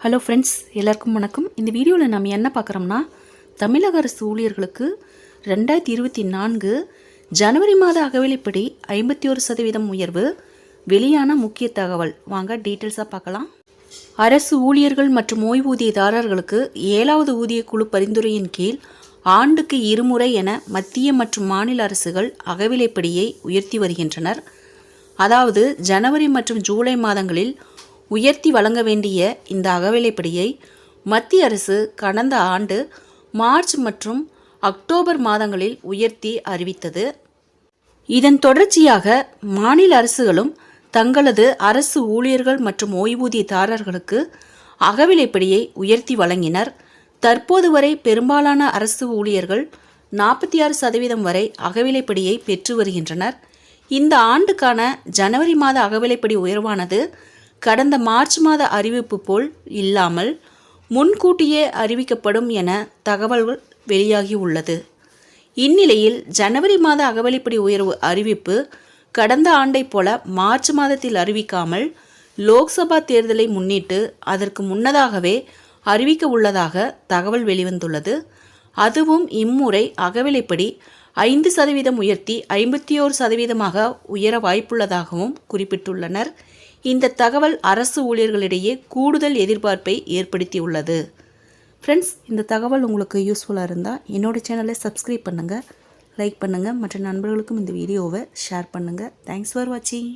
Hello friends, எல்லாருக்கும் வணக்கம். இந்த வீடியோவில் நம்ம என்ன பார்க்குறோம்னா, தமிழக அரசு ஊழியர்களுக்கு 2024 ஜனவரி மாத அகவிலைப்படி 51% உயர்வு வெளியான முக்கிய தகவல். வாங்க டீட்டெயில்ஸாக பார்க்கலாம். அரசு ஊழியர்கள் மற்றும் ஓய்வூதியதாரர்களுக்கு 7வது ஊதிய குழு பரிந்துரையின் கீழ் ஆண்டுக்கு 2 முறை என மத்திய மற்றும் மாநில அரசுகள் அகவிலைப்படியை உயர்த்தி வருகின்றனர். அதாவது ஜனவரி மற்றும் ஜூலை மாதங்களில் உயர்த்தி வழங்க வேண்டிய இந்த அகவிலைப்படியை மத்திய அரசு கடந்த ஆண்டு மார்ச் மற்றும் அக்டோபர் மாதங்களில் உயர்த்தி அறிவித்தது. இதன் தொடர்ச்சியாக மாநில அரசுகளும் தங்களது அரசு ஊழியர்கள் மற்றும் ஓய்வூதியதாரர்களுக்கு அகவிலைப்படியை உயர்த்தி வழங்கினர். தற்போது வரை பெரும்பாலான அரசு ஊழியர்கள் 46% வரை அகவிலைப்படியை பெற்று வருகின்றனர். இந்த ஆண்டுக்கான ஜனவரி மாத அகவிலைப்படி உயர்வானது கடந்த மார்ச் மாத அறிவிப்பு போல் இல்லாமல் முன்கூட்டியே அறிவிக்கப்படும் என தகவல்கள் வெளியாகி உள்ளது. இந்நிலையில் ஜனவரி மாத அகவிலைப்படி உயர்வு அறிவிப்பு கடந்த ஆண்டை போல மார்ச் மாதத்தில் அறிவிக்காமல் லோக்சபா தேர்தலை முன்னிட்டு அதற்கு முன்னதாகவே அறிவிக்க உள்ளதாக தகவல் வெளிவந்துள்ளது. அதுவும் இம்முறை அகவிலைப்படி 5% உயர்த்தி 51% உயர வாய்ப்புள்ளதாகவும் குறிப்பிட்டுள்ளனர். இந்த தகவல் அரசு ஊழியர்களிடையே கூடுதல் எதிர்பார்ப்பை ஏற்படுத்தியுள்ளது. ஃப்ரெண்ட்ஸ், இந்த தகவல் உங்களுக்கு யூஸ்ஃபுல்லாக இருந்தால் என்னோட சேனலை சப்ஸ்கிரைப் பண்ணுங்கள், லைக் பண்ணுங்கள், மற்ற நண்பர்களுக்கும் இந்த வீடியோவை ஷேர் பண்ணுங்கள். தேங்க்ஸ் ஃபார் வாட்சிங்.